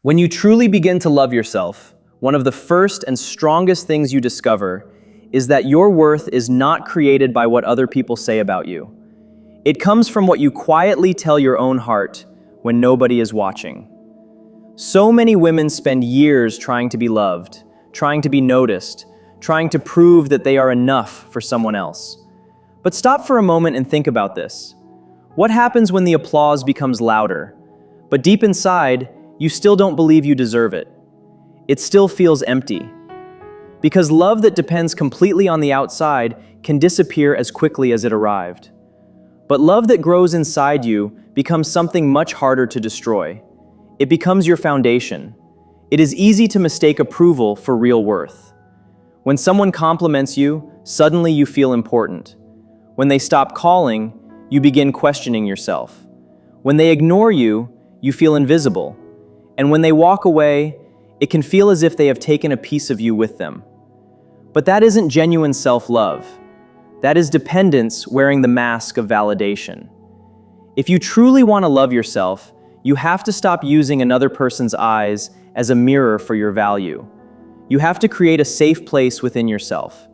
When you truly begin to love yourself, one of the first and strongest things you discover is that your worth is not created by what other people say about you. It comes from what you quietly tell your own heart when nobody is watching. So many women spend years trying to be loved, trying to be noticed, trying to prove that they are enough for someone else. But stop for a moment and think about this. What happens when the applause becomes louder, but deep inside, you still don't believe you deserve it? It still feels empty. Because love that depends completely on the outside can disappear as quickly as it arrived. But love that grows inside you becomes something much harder to destroy. It becomes your foundation. It is easy to mistake approval for real worth. When someone compliments you, suddenly you feel important. When they stop calling, you begin questioning yourself. When they ignore you, you feel invisible. And when they walk away, it can feel as if they have taken a piece of you with them. But that isn't genuine self-love. That is dependence wearing the mask of validation. If you truly want to love yourself, you have to stop using another person's eyes as a mirror for your value. You have to create a safe place within yourself,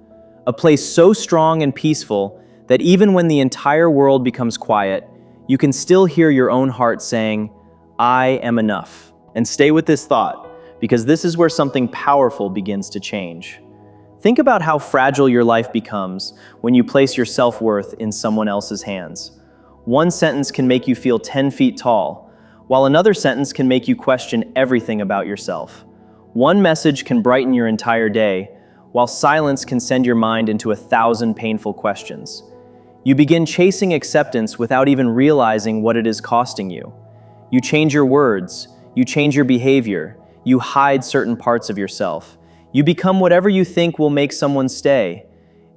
a place so strong and peaceful that even when the entire world becomes quiet, you can still hear your own heart saying, "I am enough." And stay with this thought, because this is where something powerful begins to change. Think about how fragile your life becomes when you place your self-worth in someone else's hands. One sentence can make you feel 10 feet tall, while another sentence can make you question everything about yourself. One message can brighten your entire day, while silence can send your mind into 1,000 painful questions. You begin chasing acceptance without even realizing what it is costing you. You change your words, you change your behavior, you hide certain parts of yourself. You become whatever you think will make someone stay.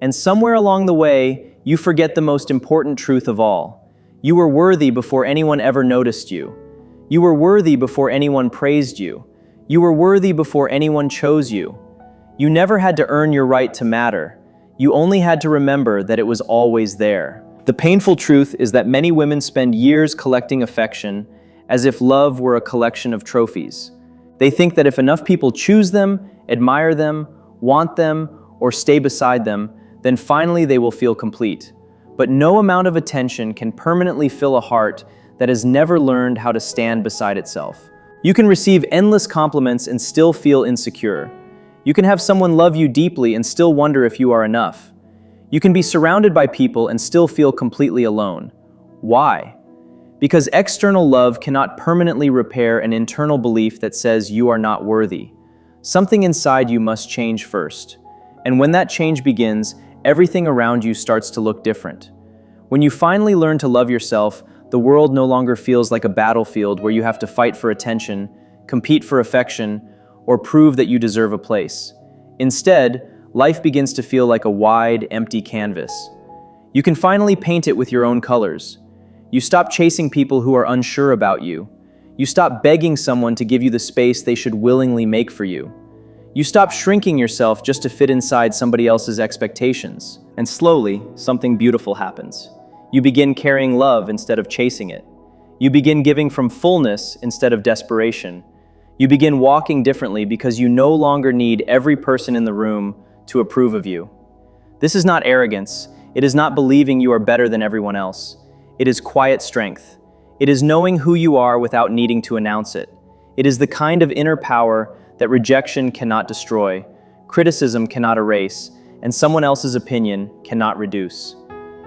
And somewhere along the way, you forget the most important truth of all. You were worthy before anyone ever noticed you. You were worthy before anyone praised you. You were worthy before anyone chose you. You never had to earn your right to matter. You only had to remember that it was always there. The painful truth is that many women spend years collecting affection as if love were a collection of trophies. They think that if enough people choose them, admire them, want them, or stay beside them, then finally they will feel complete. But no amount of attention can permanently fill a heart that has never learned how to stand beside itself. You can receive endless compliments and still feel insecure. You can have someone love you deeply and still wonder if you are enough. You can be surrounded by people and still feel completely alone. Why? Because external love cannot permanently repair an internal belief that says you are not worthy. Something inside you must change first. And when that change begins, everything around you starts to look different. When you finally learn to love yourself, the world no longer feels like a battlefield where you have to fight for attention, compete for affection, or prove that you deserve a place. Instead, life begins to feel like a wide, empty canvas. You can finally paint it with your own colors. You stop chasing people who are unsure about you. You stop begging someone to give you the space they should willingly make for you. You stop shrinking yourself just to fit inside somebody else's expectations. And slowly, something beautiful happens. You begin carrying love instead of chasing it. You begin giving from fullness instead of desperation. You begin walking differently because you no longer need every person in the room to approve of you. This is not arrogance. It is not believing you are better than everyone else. It is quiet strength. It is knowing who you are without needing to announce it. It is the kind of inner power that rejection cannot destroy, criticism cannot erase, and someone else's opinion cannot reduce.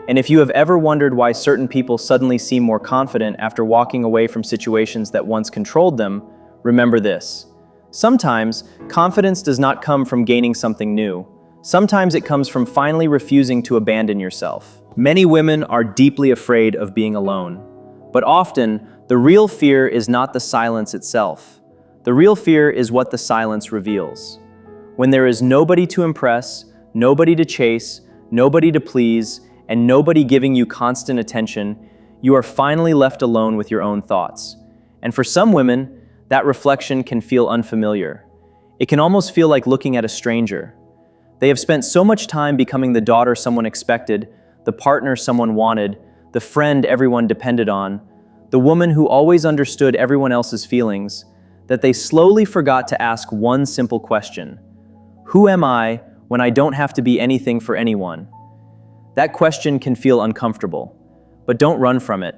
And if you have ever wondered why certain people suddenly seem more confident after walking away from situations that once controlled them, remember this. Sometimes, confidence does not come from gaining something new. Sometimes it comes from finally refusing to abandon yourself. Many women are deeply afraid of being alone. But often, the real fear is not the silence itself. The real fear is what the silence reveals. When there is nobody to impress, nobody to chase, nobody to please, and nobody giving you constant attention, you are finally left alone with your own thoughts. And for some women, that reflection can feel unfamiliar. It can almost feel like looking at a stranger. They have spent so much time becoming the daughter someone expected, the partner someone wanted, the friend everyone depended on, the woman who always understood everyone else's feelings, that they slowly forgot to ask one simple question: who am I when I don't have to be anything for anyone? That question can feel uncomfortable, but don't run from it,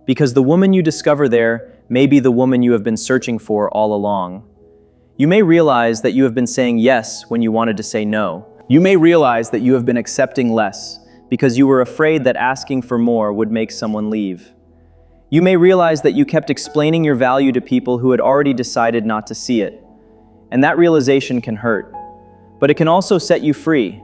because the woman you discover there may be the woman you have been searching for all along. You may realize that you have been saying yes when you wanted to say no. You may realize that you have been accepting less because you were afraid that asking for more would make someone leave. You may realize that you kept explaining your value to people who had already decided not to see it. And that realization can hurt, but it can also set you free.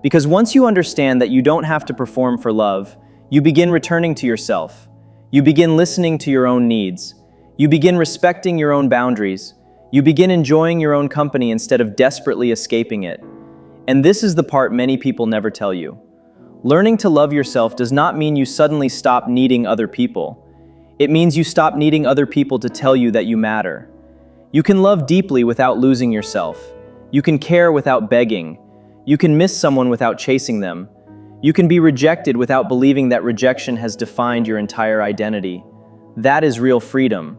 Because once you understand that you don't have to perform for love, you begin returning to yourself. You begin listening to your own needs. You begin respecting your own boundaries. You begin enjoying your own company instead of desperately escaping it. And this is the part many people never tell you. Learning to love yourself does not mean you suddenly stop needing other people. It means you stop needing other people to tell you that you matter. You can love deeply without losing yourself. You can care without begging. You can miss someone without chasing them. You can be rejected without believing that rejection has defined your entire identity. That is real freedom.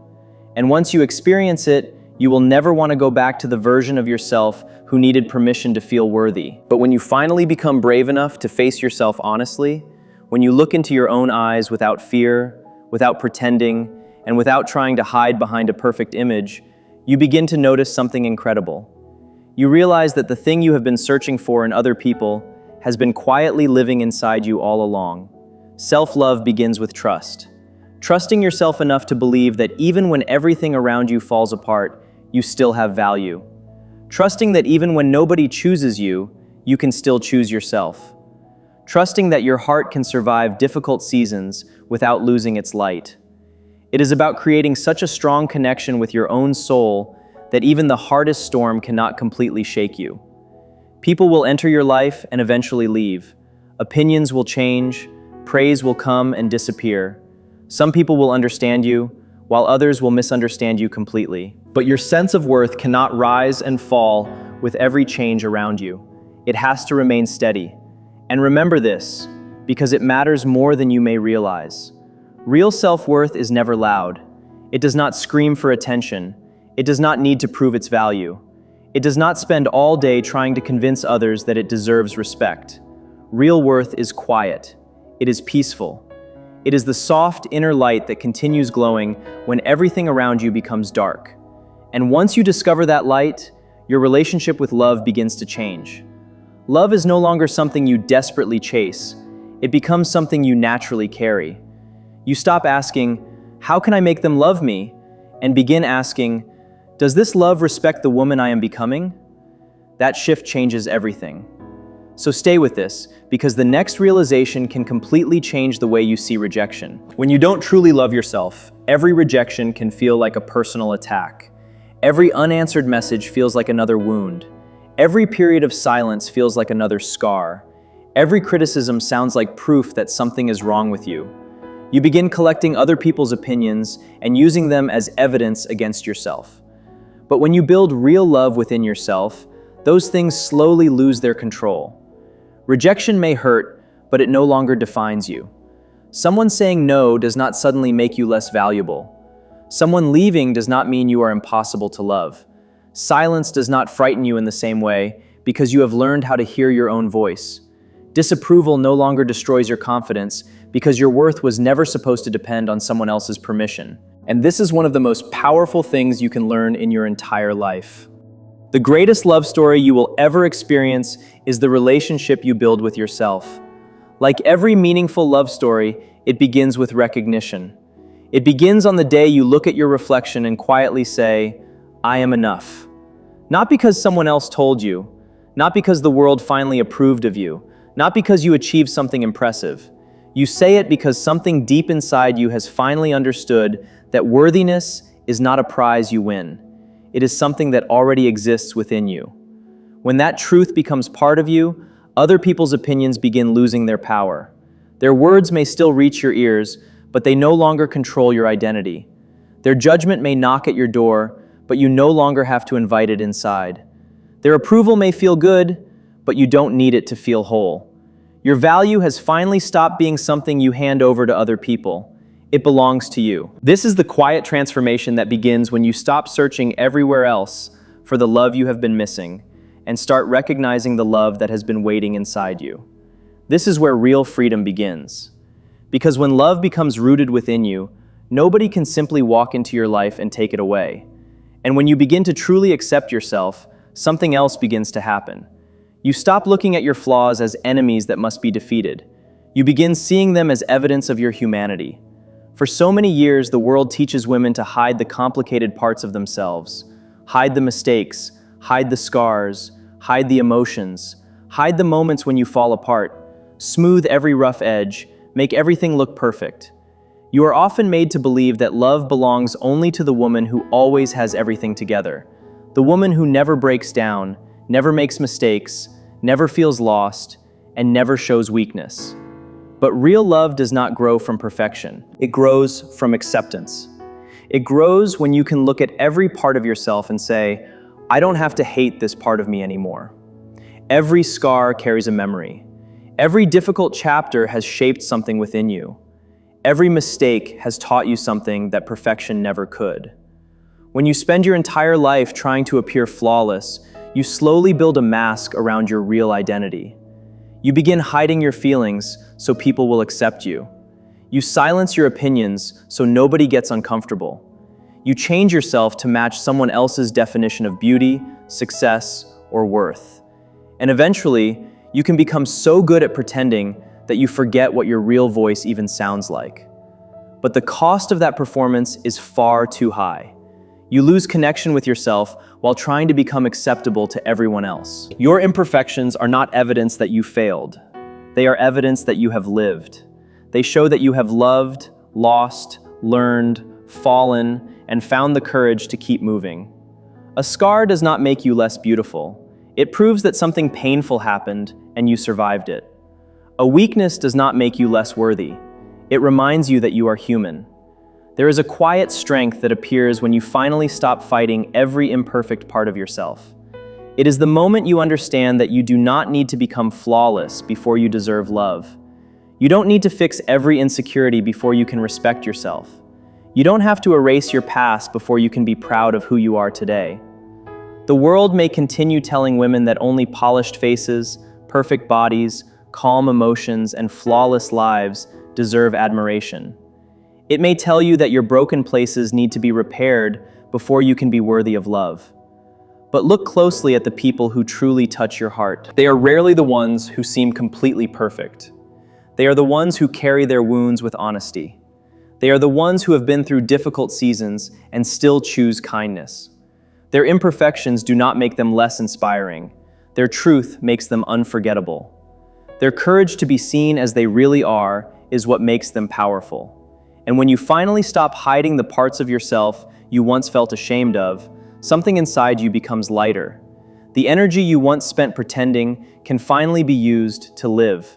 And once you experience it, you will never want to go back to the version of yourself who needed permission to feel worthy. But when you finally become brave enough to face yourself honestly, when you look into your own eyes without fear, without pretending, and without trying to hide behind a perfect image, you begin to notice something incredible. You realize that the thing you have been searching for in other people has been quietly living inside you all along. Self-love begins with trust. Trusting yourself enough to believe that even when everything around you falls apart, you still have value. Trusting that even when nobody chooses you, you can still choose yourself. Trusting that your heart can survive difficult seasons without losing its light. It is about creating such a strong connection with your own soul that even the hardest storm cannot completely shake you. People will enter your life and eventually leave. Opinions will change, praise will come and disappear. Some people will understand you, while others will misunderstand you completely. But your sense of worth cannot rise and fall with every change around you. It has to remain steady. And remember this, because it matters more than you may realize. Real self-worth is never loud. It does not scream for attention. It does not need to prove its value. It does not spend all day trying to convince others that it deserves respect. Real worth is quiet. It is peaceful. It is the soft inner light that continues glowing when everything around you becomes dark. And once you discover that light, your relationship with love begins to change. Love is no longer something you desperately chase. It becomes something you naturally carry. You stop asking, "How can I make them love me?" and begin asking, "Does this love respect the woman I am becoming?" That shift changes everything. So stay with this, because the next realization can completely change the way you see rejection. When you don't truly love yourself, every rejection can feel like a personal attack. Every unanswered message feels like another wound. Every period of silence feels like another scar. Every criticism sounds like proof that something is wrong with you. You begin collecting other people's opinions and using them as evidence against yourself. But when you build real love within yourself, those things slowly lose their control. Rejection may hurt, but it no longer defines you. Someone saying no does not suddenly make you less valuable. Someone leaving does not mean you are impossible to love. Silence does not frighten you in the same way because you have learned how to hear your own voice. Disapproval no longer destroys your confidence because your worth was never supposed to depend on someone else's permission. And this is one of the most powerful things you can learn in your entire life. The greatest love story you will ever experience is the relationship you build with yourself. Like every meaningful love story, it begins with recognition. It begins on the day you look at your reflection and quietly say, "I am enough." Not because someone else told you, not because the world finally approved of you, not because you achieved something impressive. You say it because something deep inside you has finally understood that worthiness is not a prize you win. It is something that already exists within you. When that truth becomes part of you, other people's opinions begin losing their power. Their words may still reach your ears, but they no longer control your identity. Their judgment may knock at your door, but you no longer have to invite it inside. Their approval may feel good, but you don't need it to feel whole. Your value has finally stopped being something you hand over to other people. It belongs to you. This is the quiet transformation that begins when you stop searching everywhere else for the love you have been missing and start recognizing the love that has been waiting inside you. This is where real freedom begins. Because when love becomes rooted within you, nobody can simply walk into your life and take it away. And when you begin to truly accept yourself, something else begins to happen. You stop looking at your flaws as enemies that must be defeated. You begin seeing them as evidence of your humanity. For so many years, the world teaches women to hide the complicated parts of themselves, hide the mistakes, hide the scars, hide the emotions, hide the moments when you fall apart, smooth every rough edge, make everything look perfect. You are often made to believe that love belongs only to the woman who always has everything together, the woman who never breaks down, never makes mistakes, never feels lost, and never shows weakness. But real love does not grow from perfection. It grows from acceptance. It grows when you can look at every part of yourself and say, I don't have to hate this part of me anymore. Every scar carries a memory. Every difficult chapter has shaped something within you. Every mistake has taught you something that perfection never could. When you spend your entire life trying to appear flawless, you slowly build a mask around your real identity. You begin hiding your feelings so people will accept you. You silence your opinions so nobody gets uncomfortable. You change yourself to match someone else's definition of beauty, success, or worth. And eventually, you can become so good at pretending that you forget what your real voice even sounds like. But the cost of that performance is far too high. You lose connection with yourself while trying to become acceptable to everyone else. Your imperfections are not evidence that you failed. They are evidence that you have lived. They show that you have loved, lost, learned, fallen, and found the courage to keep moving. A scar does not make you less beautiful. It proves that something painful happened and you survived it. A weakness does not make you less worthy. It reminds you that you are human. There is a quiet strength that appears when you finally stop fighting every imperfect part of yourself. It is the moment you understand that you do not need to become flawless before you deserve love. You don't need to fix every insecurity before you can respect yourself. You don't have to erase your past before you can be proud of who you are today. The world may continue telling women that only polished faces, perfect bodies, calm emotions, and flawless lives deserve admiration. It may tell you that your broken places need to be repaired before you can be worthy of love. But look closely at the people who truly touch your heart. They are rarely the ones who seem completely perfect. They are the ones who carry their wounds with honesty. They are the ones who have been through difficult seasons and still choose kindness. Their imperfections do not make them less inspiring. Their truth makes them unforgettable. Their courage to be seen as they really are is what makes them powerful. And when you finally stop hiding the parts of yourself you once felt ashamed of, something inside you becomes lighter. The energy you once spent pretending can finally be used to live.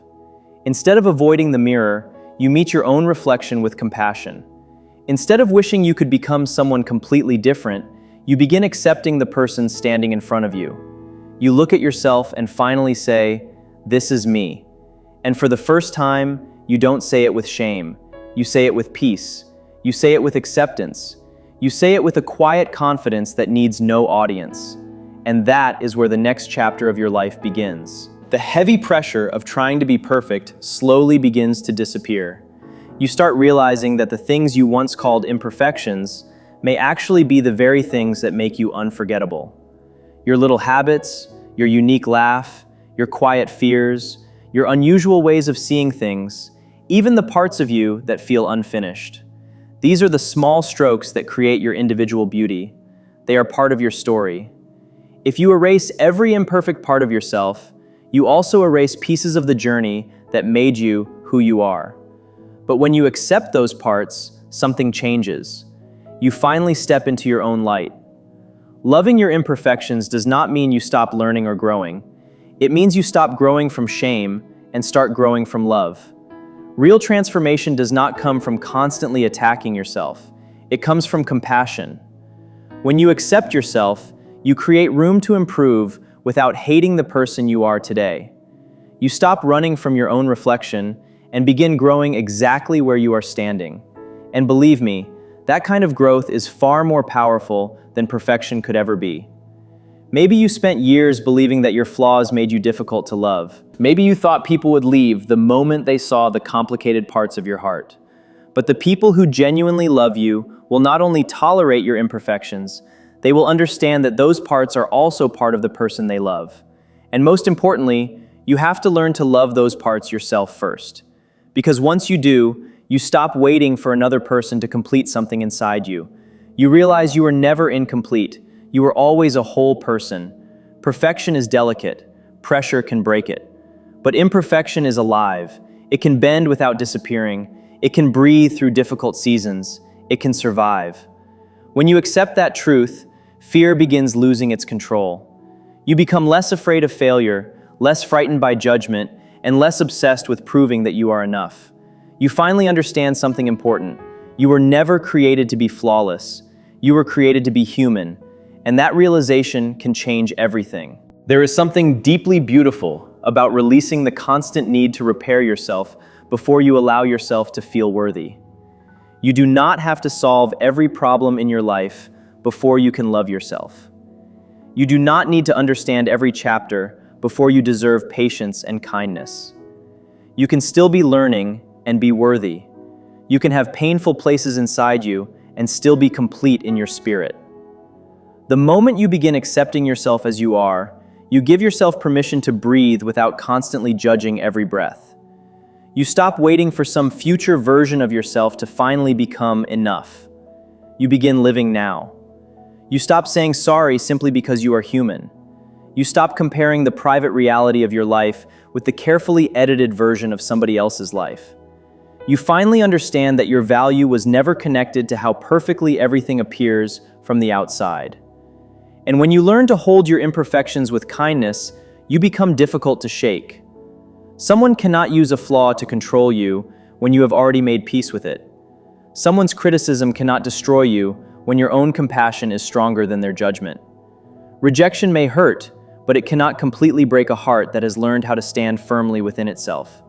Instead of avoiding the mirror, you meet your own reflection with compassion. Instead of wishing you could become someone completely different, you begin accepting the person standing in front of you. You look at yourself and finally say, "This is me." And for the first time, you don't say it with shame. You say it with peace. You say it with acceptance. You say it with a quiet confidence that needs no audience. And that is where the next chapter of your life begins. The heavy pressure of trying to be perfect slowly begins to disappear. You start realizing that the things you once called imperfections may actually be the very things that make you unforgettable. Your little habits, your unique laugh, your quiet fears, your unusual ways of seeing things, even the parts of you that feel unfinished. These are the small strokes that create your individual beauty. They are part of your story. If you erase every imperfect part of yourself, you also erase pieces of the journey that made you who you are. But when you accept those parts, something changes. You finally step into your own light. Loving your imperfections does not mean you stop learning or growing. It means you stop growing from shame and start growing from love. Real transformation does not come from constantly attacking yourself. It comes from compassion. When you accept yourself, you create room to improve without hating the person you are today. You stop running from your own reflection and begin growing exactly where you are standing. And believe me, that kind of growth is far more powerful than perfection could ever be. Maybe you spent years believing that your flaws made you difficult to love. Maybe you thought people would leave the moment they saw the complicated parts of your heart. But the people who genuinely love you will not only tolerate your imperfections, they will understand that those parts are also part of the person they love. And most importantly, you have to learn to love those parts yourself first. Because once you do, you stop waiting for another person to complete something inside you. You realize you are never incomplete. You are always a whole person. Perfection is delicate. Pressure can break it. But imperfection is alive. It can bend without disappearing. It can breathe through difficult seasons. It can survive. When you accept that truth, fear begins losing its control. You become less afraid of failure, less frightened by judgment, and less obsessed with proving that you are enough. You finally understand something important. You were never created to be flawless. You were created to be human, and that realization can change everything. There is something deeply beautiful about releasing the constant need to repair yourself before you allow yourself to feel worthy. You do not have to solve every problem in your life before you can love yourself. You do not need to understand every chapter before you deserve patience and kindness. You can still be learning and be worthy. You can have painful places inside you and still be complete in your spirit. The moment you begin accepting yourself as you are, you give yourself permission to breathe without constantly judging every breath. You stop waiting for some future version of yourself to finally become enough. You begin living now. You stop saying sorry simply because you are human. You stop comparing the private reality of your life with the carefully edited version of somebody else's life. You finally understand that your value was never connected to how perfectly everything appears from the outside. And when you learn to hold your imperfections with kindness, you become difficult to shake. Someone cannot use a flaw to control you when you have already made peace with it. Someone's criticism cannot destroy you when your own compassion is stronger than their judgment. Rejection may hurt, but it cannot completely break a heart that has learned how to stand firmly within itself.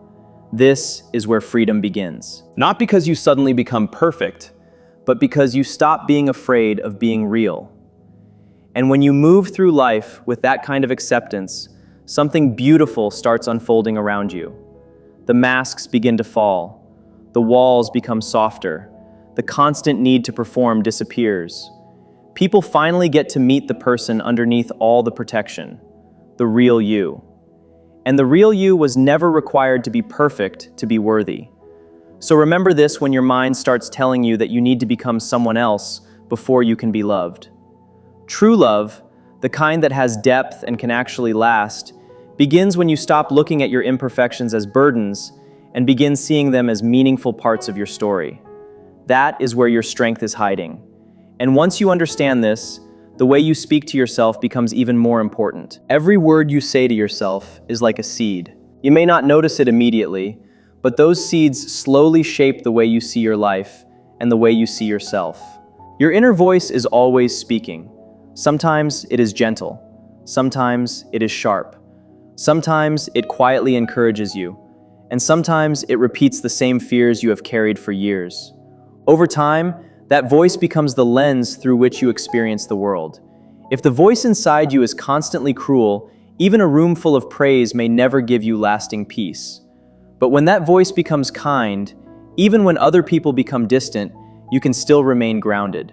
This is where freedom begins. Not because you suddenly become perfect, but because you stop being afraid of being real. And when you move through life with that kind of acceptance, something beautiful starts unfolding around you. The masks begin to fall. The walls become softer. The constant need to perform disappears. People finally get to meet the person underneath all the protection, the real you. And the real you was never required to be perfect to be worthy. So remember this when your mind starts telling you that you need to become someone else before you can be loved. True love, the kind that has depth and can actually last, begins when you stop looking at your imperfections as burdens and begin seeing them as meaningful parts of your story. That is where your strength is hiding. And once you understand this, the way you speak to yourself becomes even more important. Every word you say to yourself is like a seed. You may not notice it immediately, but those seeds slowly shape the way you see your life and the way you see yourself. Your inner voice is always speaking. Sometimes it is gentle. Sometimes it is sharp. Sometimes it quietly encourages you. And sometimes it repeats the same fears you have carried for years. Over time, that voice becomes the lens through which you experience the world. If the voice inside you is constantly cruel, even a room full of praise may never give you lasting peace. But when that voice becomes kind, even when other people become distant, you can still remain grounded.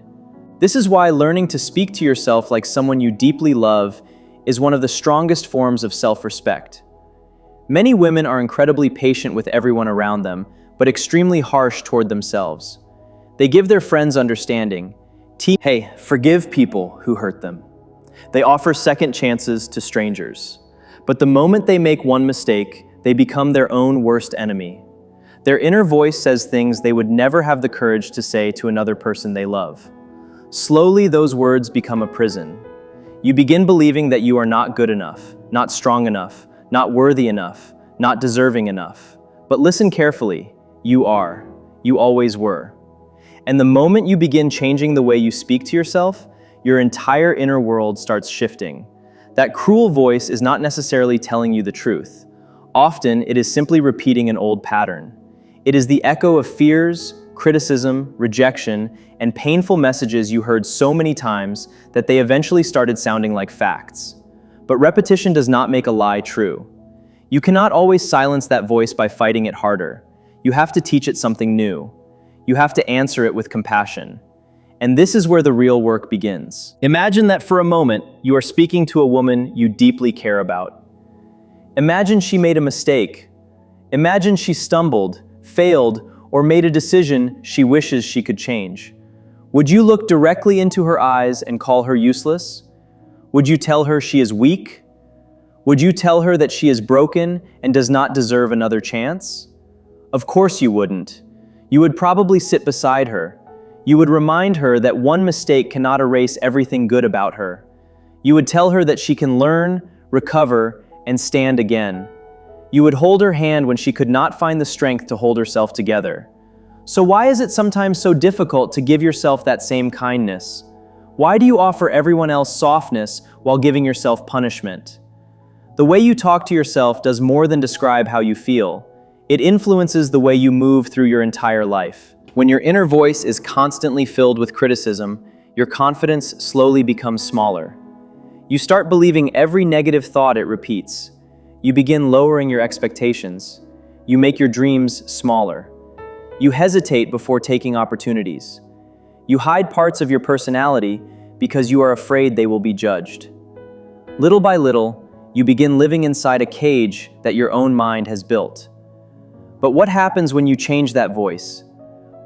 This is why learning to speak to yourself like someone you deeply love is one of the strongest forms of self-respect. Many women are incredibly patient with everyone around them, but extremely harsh toward themselves. They give their friends understanding. Hey, forgive people who hurt them. They offer second chances to strangers. But the moment they make one mistake, they become their own worst enemy. Their inner voice says things they would never have the courage to say to another person they love. Slowly, those words become a prison. You begin believing that you are not good enough, not strong enough, not worthy enough, not deserving enough. But listen carefully. You are. You always were. And the moment you begin changing the way you speak to yourself, your entire inner world starts shifting. That cruel voice is not necessarily telling you the truth. Often, it is simply repeating an old pattern. It is the echo of fears, criticism, rejection, and painful messages you heard so many times that they eventually started sounding like facts. But repetition does not make a lie true. You cannot always silence that voice by fighting it harder. You have to teach it something new. You have to answer it with compassion. And this is where the real work begins. Imagine that for a moment, you are speaking to a woman you deeply care about. Imagine she made a mistake. Imagine she stumbled, failed, or made a decision she wishes she could change. Would you look directly into her eyes and call her useless? Would you tell her she is weak? Would you tell her that she is broken and does not deserve another chance? Of course you wouldn't. You would probably sit beside her. You would remind her that one mistake cannot erase everything good about her. You would tell her that she can learn, recover, and stand again. You would hold her hand when she could not find the strength to hold herself together. So why is it sometimes so difficult to give yourself that same kindness? Why do you offer everyone else softness while giving yourself punishment? The way you talk to yourself does more than describe how you feel. It influences the way you move through your entire life. When your inner voice is constantly filled with criticism, your confidence slowly becomes smaller. You start believing every negative thought it repeats. You begin lowering your expectations. You make your dreams smaller. You hesitate before taking opportunities. You hide parts of your personality because you are afraid they will be judged. Little by little, you begin living inside a cage that your own mind has built. But what happens when you change that voice?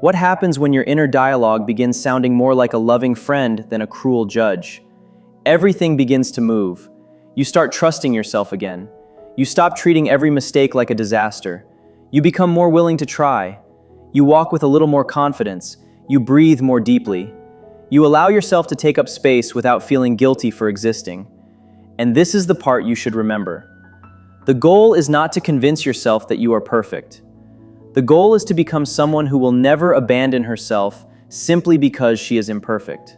What happens when your inner dialogue begins sounding more like a loving friend than a cruel judge? Everything begins to move. You start trusting yourself again. You stop treating every mistake like a disaster. You become more willing to try. You walk with a little more confidence. You breathe more deeply. You allow yourself to take up space without feeling guilty for existing. And this is the part you should remember. The goal is not to convince yourself that you are perfect. The goal is to become someone who will never abandon herself simply because she is imperfect.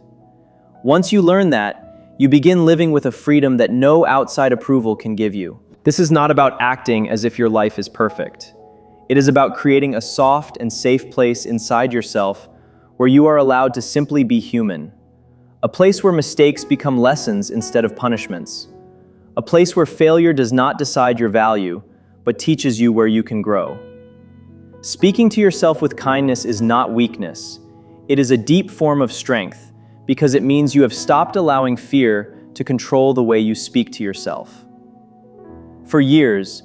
Once you learn that, you begin living with a freedom that no outside approval can give you. This is not about acting as if your life is perfect. It is about creating a soft and safe place inside yourself where you are allowed to simply be human. A place where mistakes become lessons instead of punishments. A place where failure does not decide your value, but teaches you where you can grow. Speaking to yourself with kindness is not weakness. It is a deep form of strength because it means you have stopped allowing fear to control the way you speak to yourself. For years,